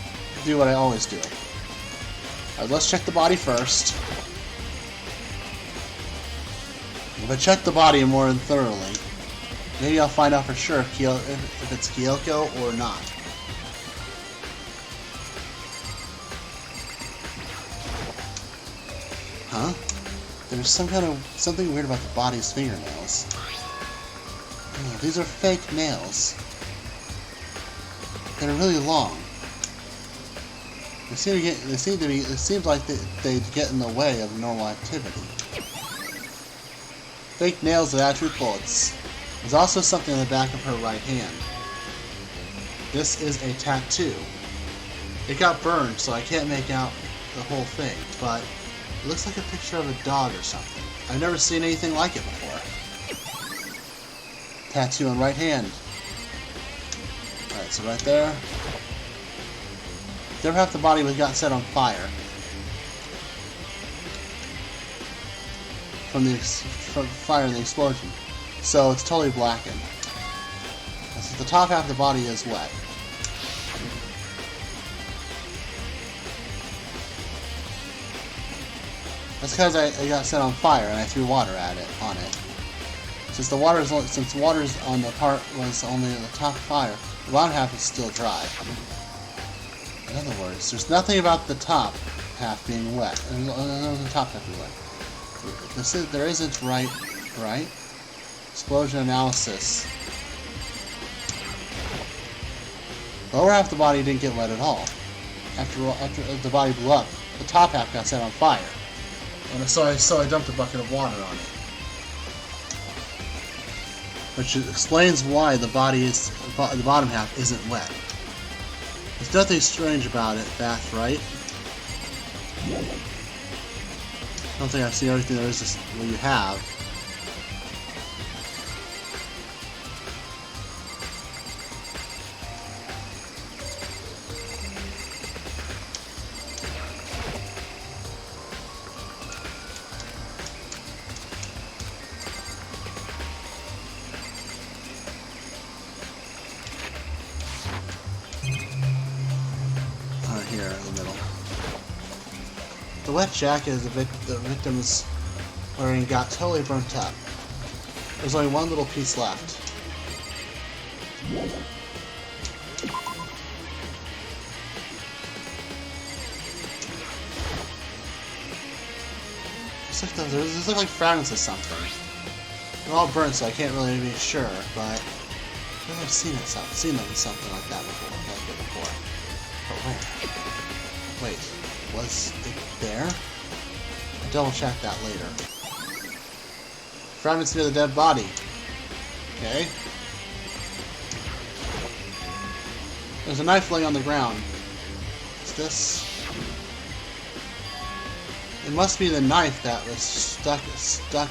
do what I always do. Alright, let's check the body first. If I check the body more thoroughly, maybe I'll find out for sure if it's Kyoko or not. Huh? There's something weird about the body's fingernails. Oh, these are fake nails. They're really long. It seems like they get in the way of normal activity. Fake nails that add with bullets. There's also something on the back of her right hand. This is a tattoo. It got burned, so I can't make out the whole thing, but it looks like a picture of a dog or something. I've never seen anything like it before. Tattoo on right hand. Alright, so right there. The other half of the body got set on fire. From the fire and the explosion. So it's totally blackened. So the top half of the body is wet. That's because I got set on fire and I threw water on it. Since water's on the part was only the top fire, the bottom half is still dry. In other words, there's nothing about the top half being wet. The top half being wet. There isn't right? Explosion analysis. The lower half of the body didn't get wet at all. After the body blew up, the top half got set on fire. And so I dumped a bucket of water on it. Which explains why the bottom half isn't wet. There's nothing strange about it, Bath, right? I don't think I've seen everything there is to what you have. Here in the middle. The wet jacket the victim's wearing got totally burnt up. There's only one little piece left. Those look like fragments of something. They're all burnt, so I can't really be sure, but I think I've seen them in something like that before. But where? Wait, was it there? I'll double check that later. Fragments near the dead body. Okay. There's a knife laying on the ground. Is this? It must be the knife that was stuck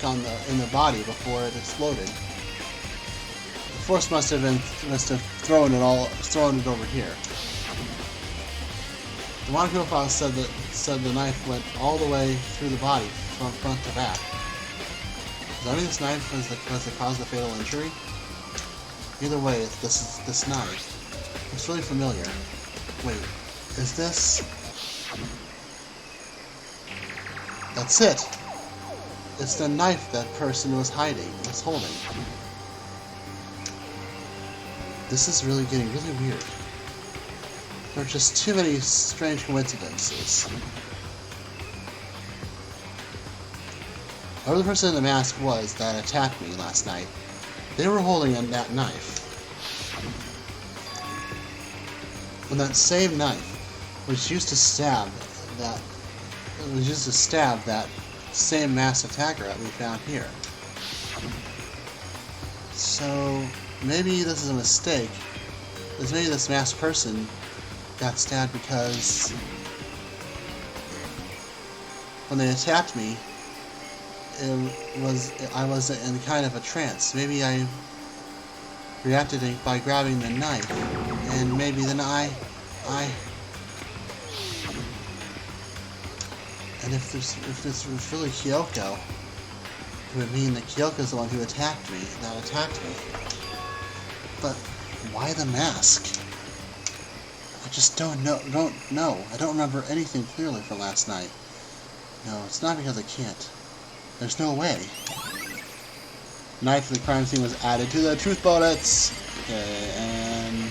in the body before it exploded. The force must have thrown it over here. The Monokuma file said the knife went all the way through the body from front to back. Does that mean this knife was the cause of the fatal injury? Either way, this knife. It's really familiar. Wait, is this? That's it! It's the knife that person was holding. This is really getting really weird. There are just too many strange coincidences. Whoever the person in the mask was that attacked me last night, they were holding that knife. And that same knife was used to stab that same mass attacker that we found here. So maybe this is a mistake. Because maybe this masked person got stabbed because when they attacked me, I was in kind of a trance. Maybe I reacted by grabbing the knife, and maybe then and if this was really Kyoko, it would mean that Kyoko's the one who attacked me. But why the mask? I just don't know. I don't remember anything clearly from last night. No, it's not because I can't. There's no way. Knife of the crime scene was added to the truth bullets. Okay, and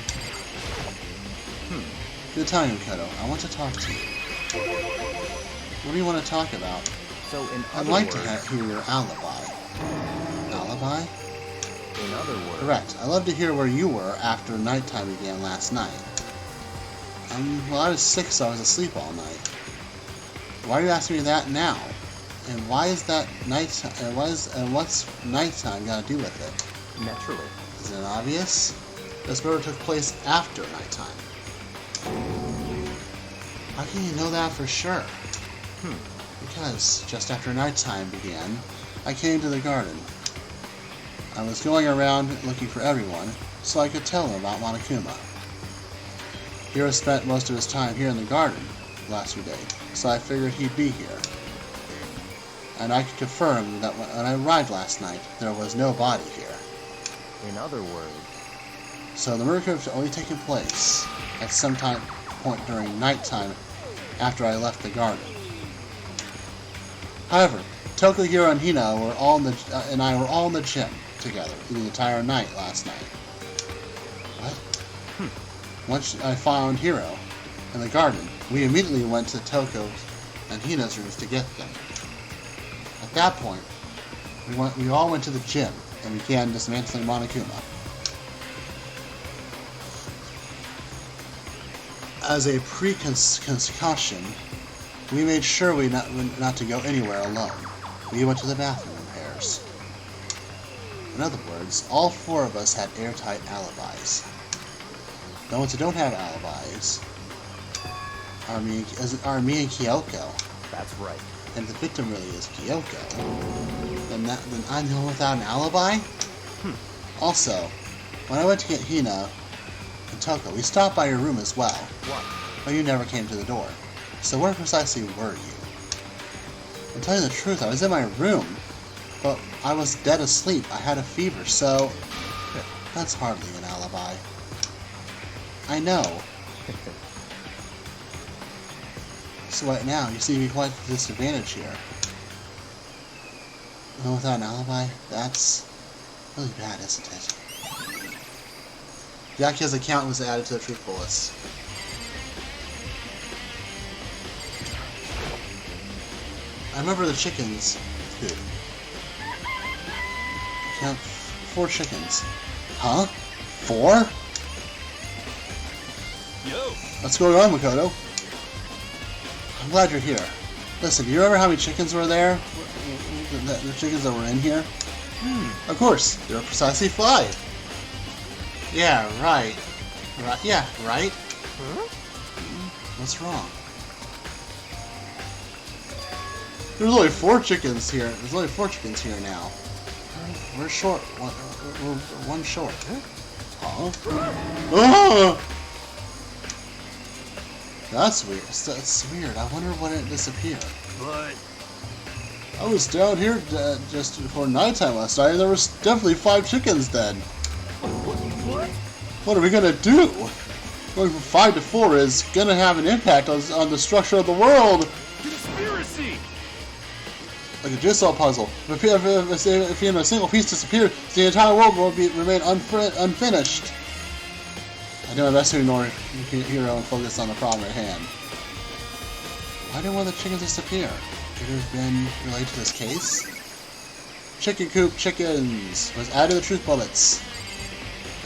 good time, Kodo. I want to talk to you. What do you want to talk about? So in I'd other like words, to hear your alibi. Alibi? in other words, Correct. I'd love to hear where you were after nighttime began last night. Well, I was sick, so I was asleep all night. Why are you asking me that now? And why is that nighttime? What's nighttime got to do with it? naturally. Is it obvious? This murder took place after nighttime. How can you know that for sure? Because just after nighttime began, I came to the garden. I was going around looking for everyone, so I could tell them about Monokuma. Hiro spent most of his time here in the garden the last few days, so I figured he'd be here. And I could confirm that when I arrived last night, there was no body here. In other words, So the murder could have only taken place at some point during nighttime after I left the garden. However, Toko, Hiro, and Hina were all and I were all in the gym together the entire night last night. What? Once I found Hiro in the garden, we immediately went to Toko's and Hina's rooms to get them. At that point, we all went to the gym and began dismantling Monokuma. As a precaution, we made sure not to go anywhere alone. We went to the bathroom in pairs. In other words, all four of us had airtight alibis. The ones who don't have alibis are me and Kyoko. that's right. And if the victim really is Kyoko, then I'm the one without an alibi? Also, when I went to get Hina and Toko, we stopped by your room as well. What? But you never came to the door. So where precisely were you? To tell you the truth, I was in my room, but I was dead asleep. I had a fever, so that's hardly an alibi. I know. So right now, you see me quite at a disadvantage here. And without an alibi, that's really bad, isn't it? Yaki's account was added to the truth bullets. I remember the chickens coop. Count 4 chickens. Huh? 4? Yo! What's going on, Makoto? I'm glad you're here. Listen, do you remember how many chickens were there? The chickens that were in here? Of course, there were precisely 5. Yeah, right. Right? Yeah, right? Huh? What's wrong? There's only 4 chickens here. There's only 4 chickens here now. We're short. We're one short. Huh? Ah! That's weird. That's weird. I wonder when it disappeared. But I was down here just before nighttime last night, and there was definitely 5 chickens then. what? What are we gonna do? Going from 5 to 4 is gonna have an impact on the structure of the world. Conspiracy! Like a jigsaw puzzle. If even a single piece disappeared, the entire world will remain unfinished. I do my best to ignore Hero and focus on the problem at hand. Why did one of the chickens disappear? Could it have been related to this case? Chicken coop chickens was added to the truth bullets.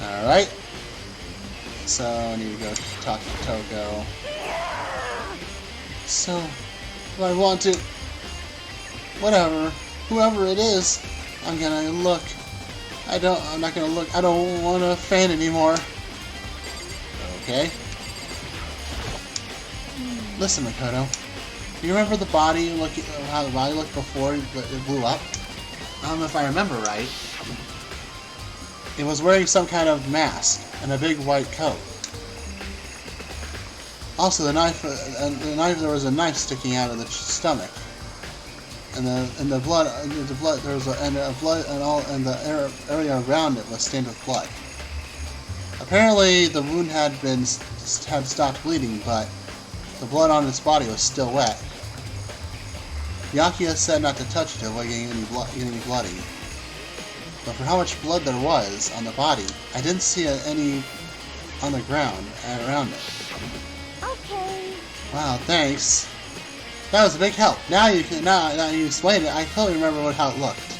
Alright. So I need to go talk to Toko. So if I want to, whatever, whoever it is, I'm gonna look. I'm not gonna look. I don't want to faint anymore. Okay. Listen, Makoto. You remember the body how the body looked before it blew up? I don't know if I remember right. It was wearing some kind of mask and a big white coat. Also, there was a knife sticking out of the stomach, and the blood there was blood and the area around it was stained with blood. Apparently, the wound had stopped bleeding, but the blood on its body was still wet. Byakuya said not to touch it to avoid getting any bloody. But for how much blood there was on the body, I didn't see any on the ground and around it. Okay. Wow, thanks. That was a big help. Now you explained it, I totally remember how it looked.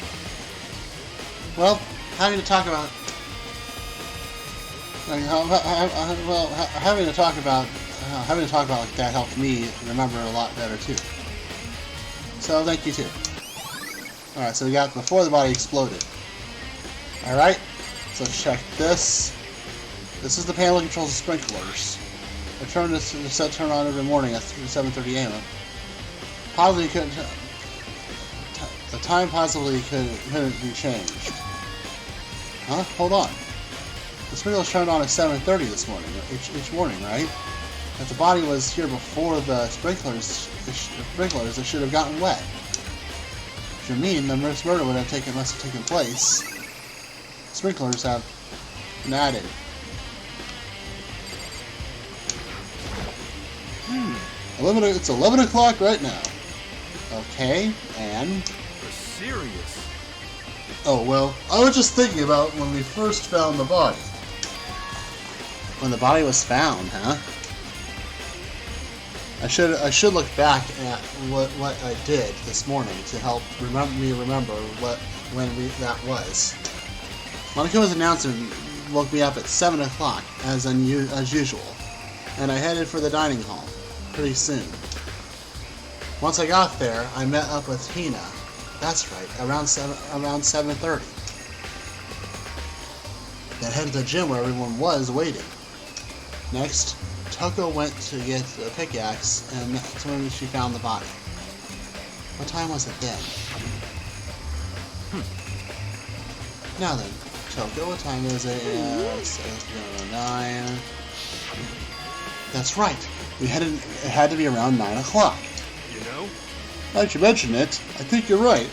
Well, having to talk about like that helped me remember a lot better too. So thank you too. Alright, so we got before the body exploded. Alright, so check this. This is the panel that controls the sprinklers. The turn is set turn on every morning at 7:30 a.m. Possibly couldn't. The time possibly couldn't be changed. Huh? Hold on. The sprinklers turned on at 7:30 this morning. Each morning, right? If the body was here before the sprinklers, it should have gotten wet. If you mean the murder must have taken place. Sprinklers have been added. It's 11 o'clock right now. Okay, and... You're serious? Oh, well, I was just thinking about when we first found the body. When the body was found, huh? I should look back at what I did this morning to help remember that was. Monokuma's announcement woke me up at 7 o'clock as usual, and I headed for the dining hall pretty soon. Once I got there, I met up with Hina. That's right, around 7:30. Then headed to the gym where everyone was waiting. Next, Toko went to get a pickaxe, and that's when she found the body. What time was it then? Now then, Toko, what time is it? It's 9. That's right. It had to be around 9 o'clock. You know? Now that you mention it, I think you're right.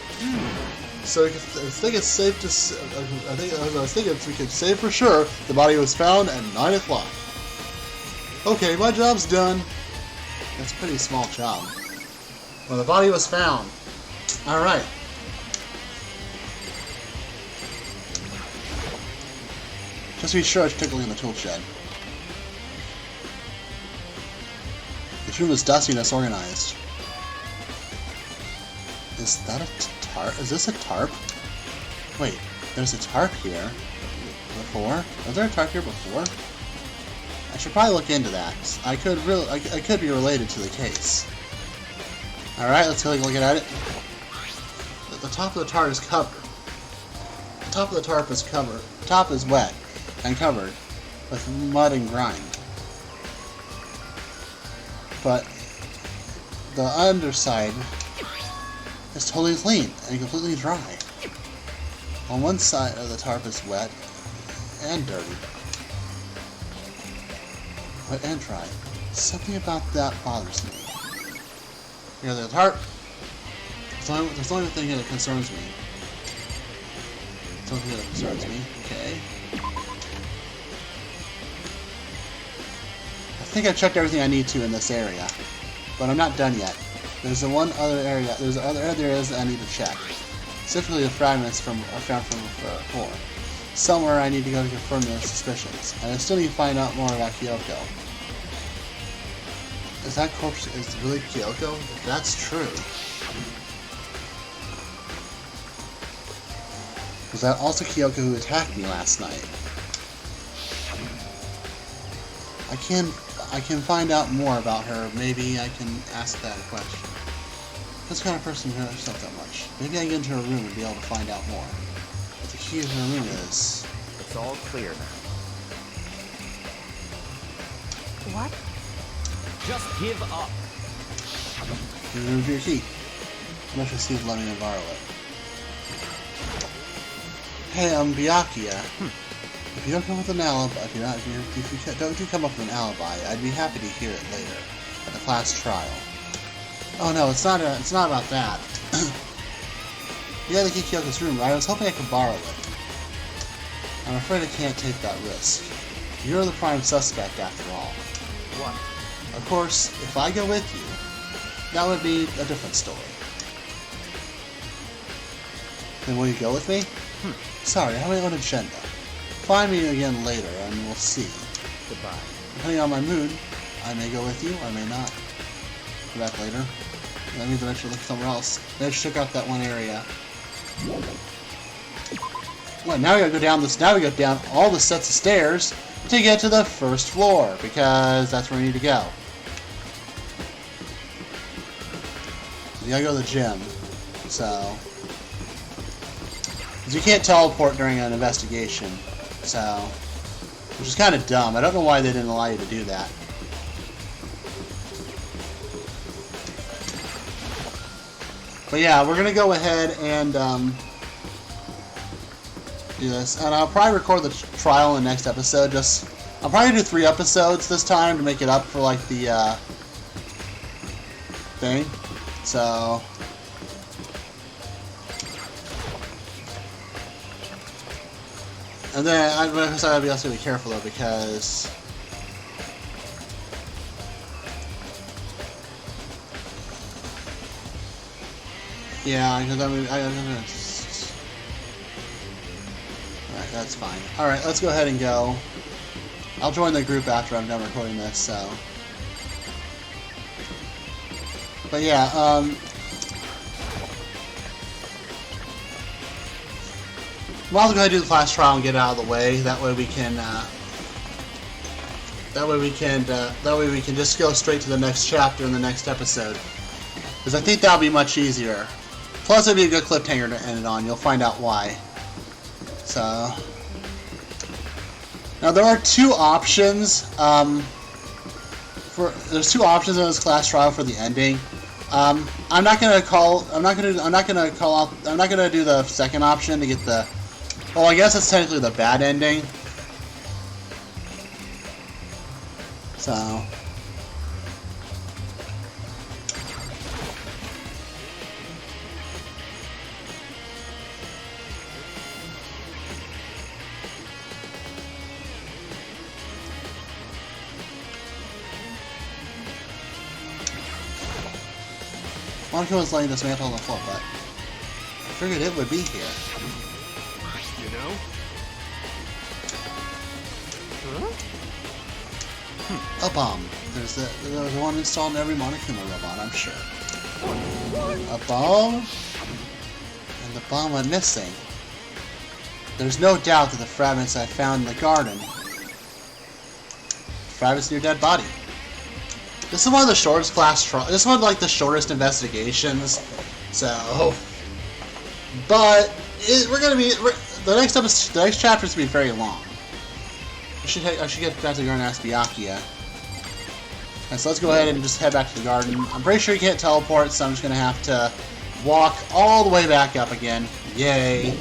So I think it's safe to. I was thinking we could say for sure the body was found at 9 o'clock. Okay, my job's done. That's a pretty small job. Well, the body was found. All right. Just be sure I should take a look in the tool shed. This room is dusty and disorganized. Is that a tarp? Is this a tarp? Wait, there's a tarp here. Before? Was there a tarp here before? I should probably look into that. I could be related to the case. Alright, let's go look at it. The top of the tarp is covered. The top of the tarp is covered. The top is wet and covered with mud and grime. But the underside is totally clean and completely dry. On one side of the tarp is wet and dirty. Wet and dry. Something about that bothers me. Here's the tarp. There's only thing that concerns me. Something that concerns me. Okay. I think I checked everything I need to in this area, but I'm not done yet. There's the one other area. There's other areas that I need to check. Specifically, the fragments found from before. Somewhere I need to go to confirm those suspicions, and I still need to find out more about Kyoko. Is that corpse really Kyoko? If that's true, was that also Kyoko who attacked me last night? I can find out more about her. Maybe I can ask that a question. This kind of person who knows that much. Maybe I can get into her room and be able to find out more. What the key to her room is. It's all clear now. What? Just give up. Remove your key. I'm not sure Steve let me borrow it. Hey, Byakuya. If you don't come with an alibi, if you don't come up with an alibi, I'd be happy to hear it later at the class trial. Oh no, it's not about that. You gotta keep Kyoko's room, right? I was hoping I could borrow it. I'm afraid I can't take that risk. You're the prime suspect after all. What? Of course, if I go with you, that would be a different story. Then will you go with me? Sorry, I have my own agenda. Find me again later, and we'll see. Goodbye. Depending on my mood, I may go with you, or I may not. Go back later. That means I should look somewhere else. Maybe I should check out that one area. Well, now we gotta go down this. Now we go down all the sets of stairs to get to the first floor, because that's where we need to go. We gotta go to the gym, so. Because you can't teleport during an investigation, so. Which is kind of dumb. I don't know why they didn't allow you to do that. But yeah, we're gonna go ahead and do this, and I'll probably record the trial in the next episode. I'll probably do 3 episodes this time to make it up for like the thing. So. And then I gotta be also be careful though, because yeah, because I'm gonna. Alright, that's fine. Alright, let's go ahead and go. I'll join the group after I'm done recording this, so. But yeah, I'm also going to do the class trial and get it out of the way. That way we can. That way we can just go straight to the next chapter in the next episode. Because I think that'll be much easier. Plus, it'll be a good cliffhanger to end it on. You'll find out why. So. Now there are 2 options. There's 2 options in this class trial for the ending. I'm not gonna do the second option to get the. Well, I guess it's technically the bad ending. So. Monica was laying this mantle on the floor, but I figured it would be here. You know? Huh? A bomb. There's the one installed in every Monokuma robot, I'm sure. A bomb? The bomb went missing. There's no doubt that the fragments I found in the garden. Fragments of your dead body. This is one of the shortest class trials. This is one of like the shortest investigations. So, but we're gonna be the next episode. The next chapter is gonna be very long. I should get back to the garden and ask Byakuya. And so let's go ahead and just head back to the garden. I'm pretty sure you can't teleport, so I'm just gonna have to walk all the way back up again. Yay!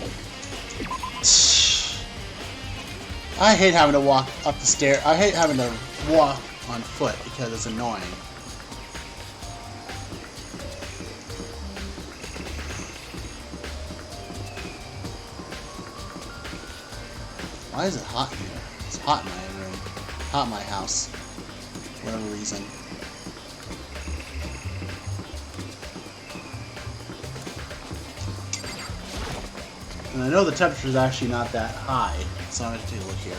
I hate having to walk up the stair. I hate having to walk on foot because it's annoying. Why is it hot here? It's hot in my room. Hot in my house. For whatever reason. And I know the temperature is actually not that high, so I'm going to take a look here.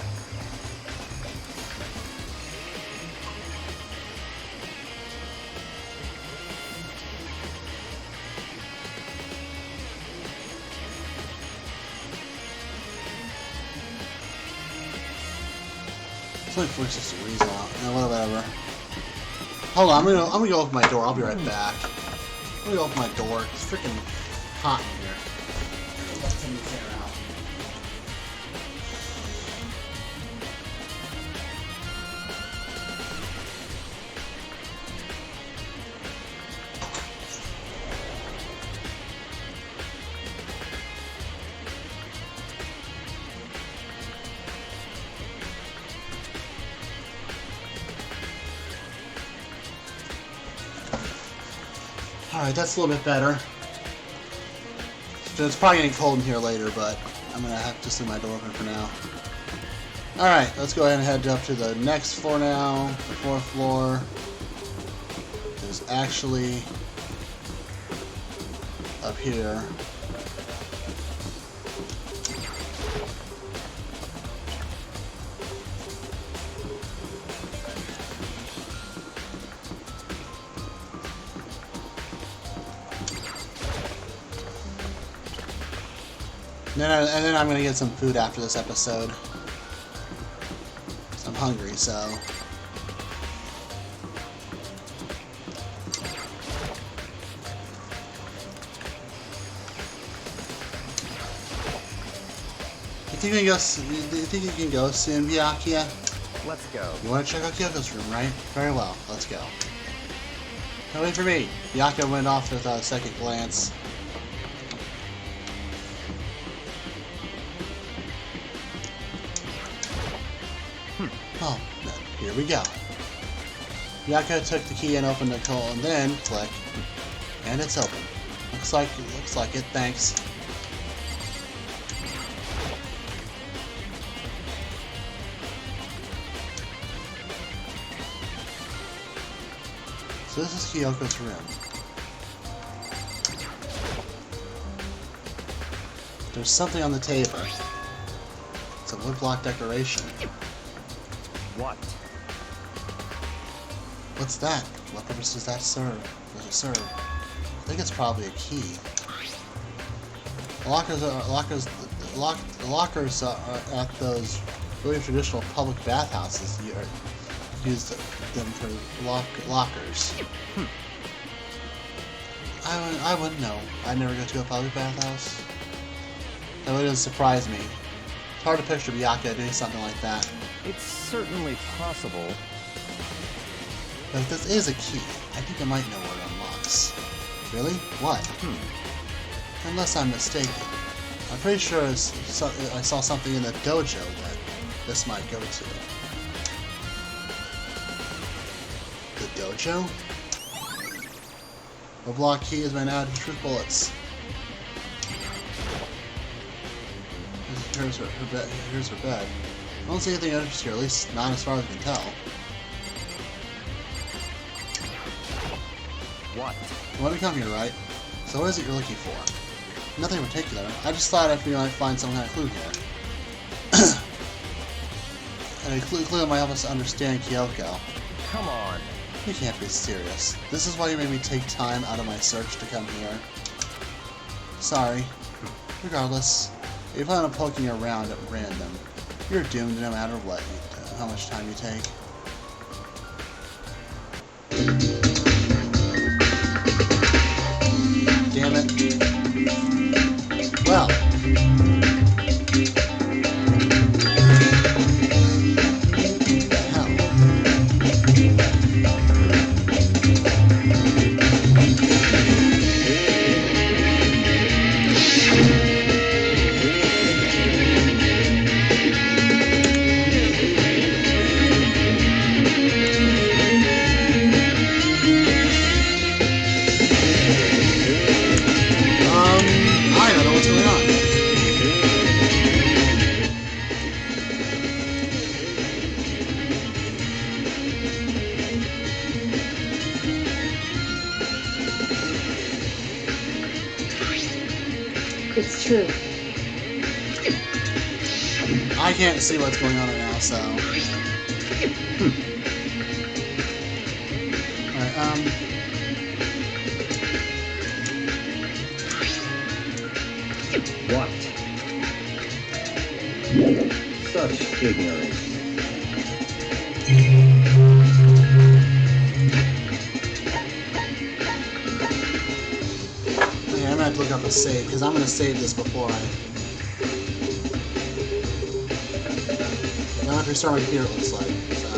It's only 46 degrees out. Whatever. Hold on, I'm gonna go open my door. I'll be right back. I'm gonna go open my door. It's freaking hot in here. Let's turn the fan out. Alright, that's a little bit better. So it's probably getting cold in here later, but I'm going to have to just leave my door open for now. Alright, let's go ahead and head up to the next floor now. The fourth floor is actually up here. And then I'm gonna get some food after this episode. I'm hungry, so. You think you can go soon, Byakuya? Let's go. You want to check out Kyoko's room, right? Very well. Let's go. Now wait for me. Byakuya went off without a second glance. Oh, here we go. Byakuya took the key and opened the hole, and then click, and it's open. Looks like it. Thanks. So this is Kyoko's room. There's something on the table. It's a woodblock decoration. What? What's that? What purpose does that serve? Does it serve? I think it's probably a key. The lockers are at those really traditional public bathhouses. You use them for lockers. I wouldn't know. I never go to a public bathhouse. That wouldn't surprise me. It's hard to picture Byakuya doing something like that. It's certainly possible. But if this is a key, I think I might know where it unlocks. Really? What? Unless I'm mistaken. I'm pretty sure I saw something in the dojo that this might go to. The dojo? The block key has been added to bullets. Here's her bed. I don't see anything interesting here, at least not as far as I can tell. What? You want to come here, right? So what is it you're looking for? Nothing in particular. I just thought we might find some kind of clue here. And a clue that might help us understand Kyoko. Come on. You can't be serious. This is why you made me take time out of my search to come here. Sorry. Regardless, if you plan on poking around at random, you're doomed no matter what, how much time you take. Damn it. Well. I don't know what's going on. It's true. I can't see what's going on right now, so. Alright, What? Such ignorance. yeah, I'm gonna have to look up a save, because I'm gonna save this before I. I'm gonna have to restart my computer, it looks like. So.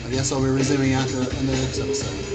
I guess I'll be resuming after in the next episode.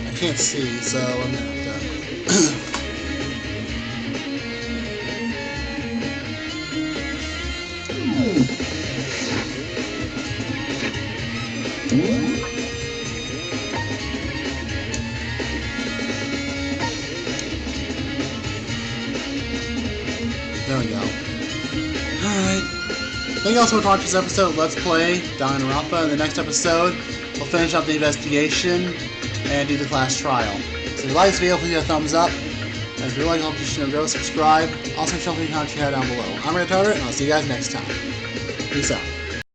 I can't see, so I'm gonna have to. There we go. Alright. Thank you all so much for watching this episode of Let's Play Danganronpa. In the next episode, we'll finish up the investigation and do the class trial. So if you like this video, please give it a thumbs up. And if you like help this channel grow, subscribe. Also, show me how to check out down below. I'm Retarded, and I'll see you guys next time. Peace out.